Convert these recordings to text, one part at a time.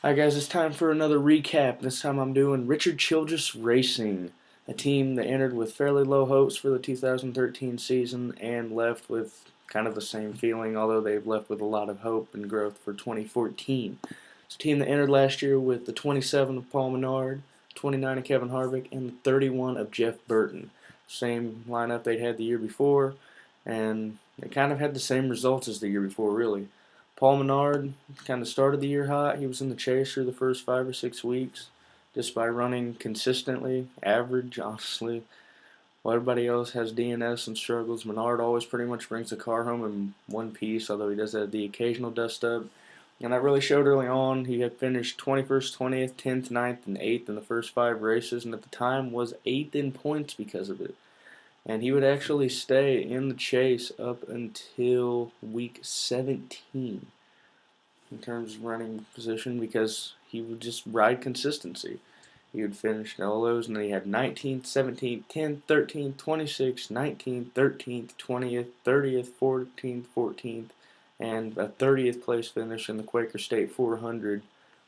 Alright guys, it's time for another recap. This time I'm doing Richard Childress Racing, a team that entered with fairly low hopes for the 2013 season and left with kind of the same feeling, although they've left with a lot of hope and growth for 2014. It's a team that entered last year with the 27 of Paul Menard, 29 of Kevin Harvick, and the 31 of Jeff Burton. Same lineup they'd had the year before, and they kind of had the same results as the year before, really. Paul Menard kind of started the year hot. He was in the chase for the first 5 or 6 weeks just by running consistently, average, honestly. While everybody else has DNS and struggles, Menard always pretty much brings the car home in one piece, although he does have the occasional dust up. And that really showed early on. He had finished 21st, 20th, 10th, 9th, and 8th in the first 5 races, and at the time was 8th in points because of it. And he would actually stay in the chase up until week 17 in terms of running position because he would just ride consistency. He would finish all those, and then he had 19th, 17th, 10th, 13th, 26th, 19th, 13th, 20th, 30th, 14th, 14th, and a 30th place finish in the Quaker State 400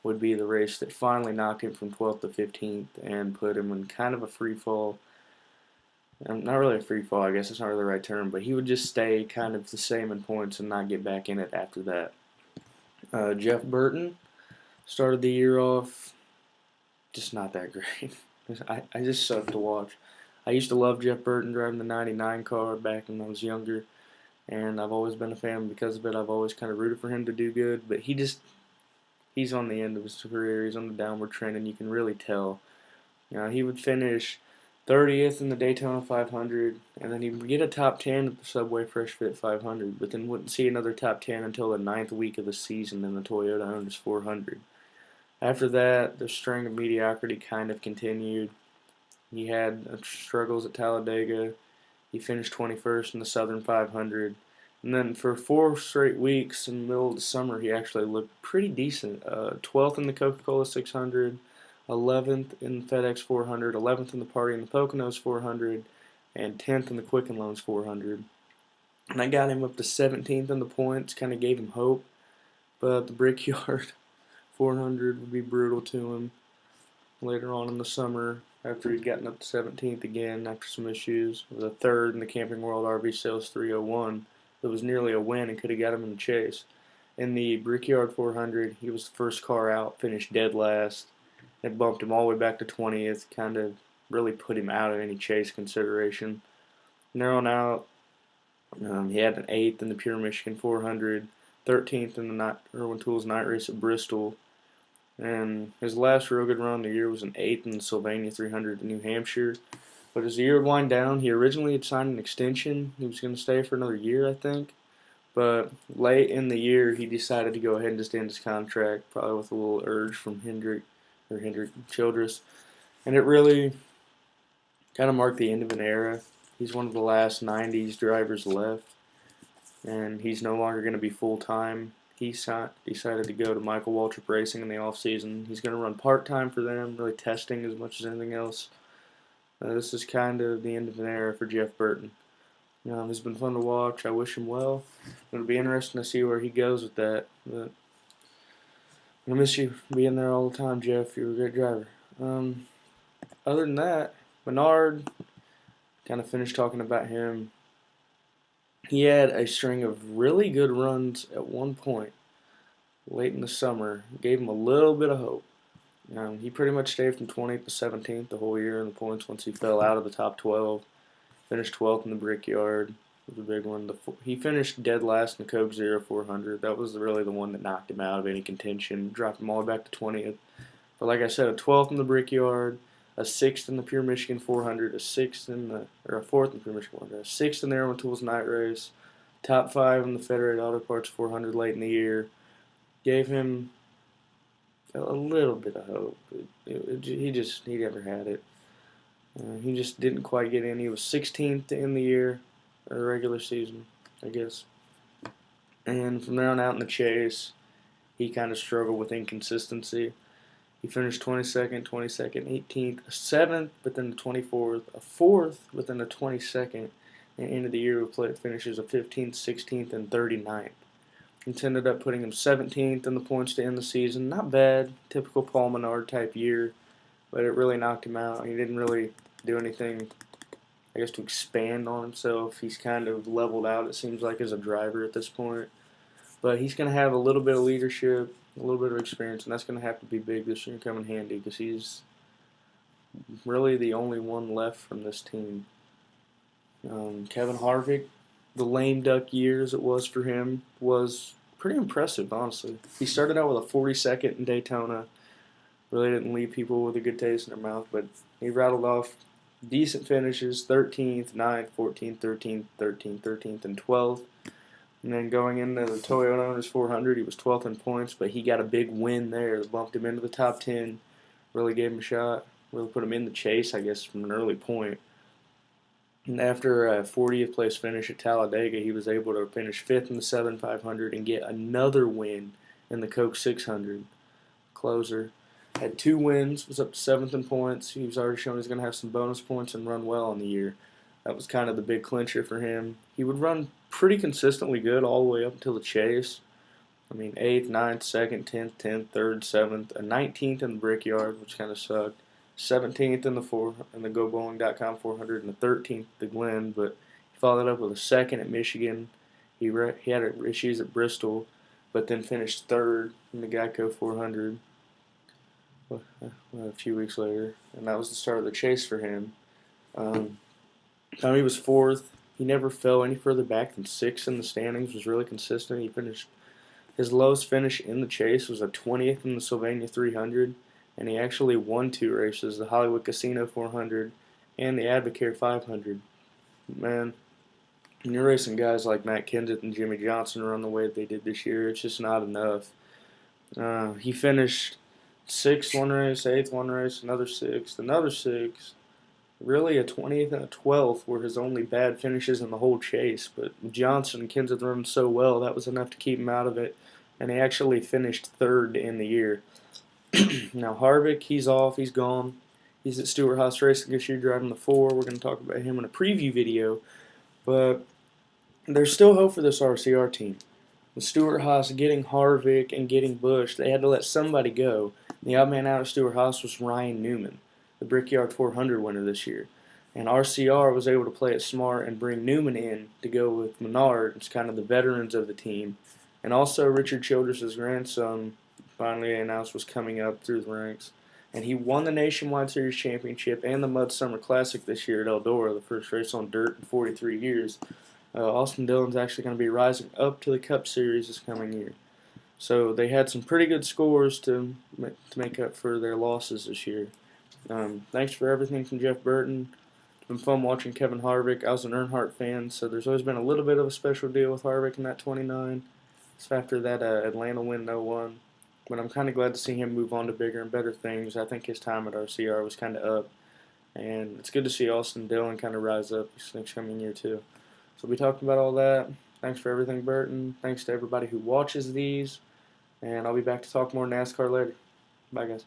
would be the race that finally knocked him from 12th to 15th and put him in kind of a free fall. Not really a free fall, I guess it's not really the right term, but he would just stay kind of the same in points and not get back in it after that. Jeff Burton started the year off just not that great. I just sucked to watch. I used to love Jeff Burton driving the 99 car back when I was younger, and I've always been a fan because of it. I've always kind of rooted for him to do good, but he's on the end of his career. He's on the downward trend, and you can really tell. He would finish 30th in the Daytona 500, and then he would get a top 10 at the Subway Fresh Fit 500, but then wouldn't see another top 10 until the 9th week of the season in the Toyota Owners 400. After that, the string of mediocrity kind of continued. He had struggles at Talladega. He finished 21st in the Southern 500. And then for 4 straight weeks in the middle of the summer, he actually looked pretty decent. 12th in the Coca-Cola 600, 11th in the FedEx 400, 11th in the Party in the Poconos 400, and 10th in the Quicken Loans 400. And that got him up to 17th in the points, kind of gave him hope. But the Brickyard 400 would be brutal to him later on in the summer after he'd gotten up to 17th again after some issues. It was a third in the Camping World RV Sales 301. It was nearly a win and could have got him in the chase. In the Brickyard 400, he was the first car out, finished dead last. It bumped him all the way back to 20th, kind of really put him out of any chase consideration. From there on out, he had an 8th in the Pure Michigan 400, 13th in the Irwin Tools night race at Bristol, and his last real good run of the year was an 8th in the Sylvania 300 in New Hampshire. But as the year would wind down, he originally had signed an extension. He was going to stay for another year, I think. But late in the year, he decided to go ahead and just end his contract, probably with a little urge from Hendrick Childress. And it really kind of marked the end of an era. He's one of the last 90s drivers left, and he's no longer going to be full-time. He decided to go to Michael Waltrip Racing in the off-season. He's going to run part-time for them, really testing as much as anything else. This is kind of the end of an era for Jeff Burton. It's been fun to watch. I wish him well. It'll be interesting to see where he goes with that. But I miss you being there all the time, Jeff. You're a great driver. Other than that, Menard, kind of finished talking about him. He had a string of really good runs at one point late in the summer. Gave him a little bit of hope. He pretty much stayed from 20th to 17th the whole year in the points once he fell out of the top 12. Finished 12th in the Brickyard. It was a big one. He finished dead last in the Coke Zero 400. That was really the one that knocked him out of any contention, dropped him all the way back to 20th. But like I said, a 12th in the Brickyard, a 6th in the Pure Michigan 400, a 4th in the Pure Michigan 400, a 6th in the Irwin Tools night race, top 5 in the Federated Auto Parts 400 late in the year. Gave him a little bit of hope. He never had it. He just didn't quite get in. He was 16th in the year, or regular season, I guess. And from there on out in the chase, he kind of struggled with inconsistency. He finished 22nd, 18th, a 7th, but then the 24th, a 4th, but then the 22nd, and end of the year with finishes of 15th, 16th, and 39th. It ended up putting him 17th in the points to end the season. Not bad, typical Paul Menard type year, but it really knocked him out. He didn't really do anything, I guess, to expand on himself. He's kind of leveled out, it seems like, as a driver at this point. But he's going to have a little bit of leadership, a little bit of experience, and that's going to have to be big this year and come in handy because he's really the only one left from this team. Kevin Harvick, the lame duck year as it was for him, was pretty impressive, honestly. He started out with a 42nd in Daytona. Really didn't leave people with a good taste in their mouth, but he rattled off decent finishes: 13th, 9th, 14th, 13th, 13th, 13th, and 12th. And then going into the Toyota Owners 400, he was 12th in points, but he got a big win there that bumped him into the top 10, really gave him a shot, really put him in the chase, I guess, from an early point. And after a 40th place finish at Talladega, he was able to finish 5th in the 7,500 and get another win in the Coke 600. Closer. Had 2 wins, was up to 7th in points. He was already shown he's going to have some bonus points and run well in the year. That was kind of the big clincher for him. He would run pretty consistently good all the way up until the chase. I mean, 8th, 9th, 2nd, 10th, 10th, 3rd, 7th, a 19th in the Brickyard, which kind of sucked. 17th in the GoBowling.com 400 and the 13th at the Glen, but he followed up with a 2nd at Michigan. He had issues at Bristol, but then finished 3rd in the Geico 400 a few weeks later, and that was the start of the chase for him. He was 4th. He never fell any further back than 6th in the standings, was really consistent. He finished, his lowest finish in the chase was a 20th in the Sylvania 300. And he actually won 2 races, the Hollywood Casino 400 and the Advocare 500. Man, when you're racing guys like Matt Kenseth and Jimmy Johnson run the way they did this year, it's just not enough. He finished 6th one race, 8th one race, another 6th, another 6th. Really, a 20th and a 12th were his only bad finishes in the whole chase. But Johnson and Kenseth run so well, that was enough to keep him out of it. And he actually finished 3rd in the year. Now Harvick, he's off, he's gone. He's at Stewart-Haas Racing this year driving the 4. We're going to talk about him in a preview video. But there's still hope for this RCR team. With Stewart-Haas getting Harvick and getting Busch, they had to let somebody go. The odd man out of Stewart-Haas was Ryan Newman, the Brickyard 400 winner this year. And RCR was able to play it smart and bring Newman in to go with Menard. It's kind of the veterans of the team. And also Richard Childress' grandson, finally announced, was coming up through the ranks. And he won the Nationwide Series Championship and the Mud Summer Classic this year at Eldora, the first race on dirt in 43 years. Austin Dillon's actually going to be rising up to the Cup Series this coming year. So they had some pretty good scores to make up for their losses this year. Thanks for everything from Jeff Burton. It's been fun watching Kevin Harvick. I was an Earnhardt fan, so there's always been a little bit of a special deal with Harvick in that 29. So after that Atlanta win 01. But I'm kind of glad to see him move on to bigger and better things. I think his time at RCR was kind of up. And it's good to see Austin Dillon kind of rise up this next coming year, too. So we talked about all that. Thanks for everything, Burton. Thanks to everybody who watches these. And I'll be back to talk more NASCAR later. Bye, guys.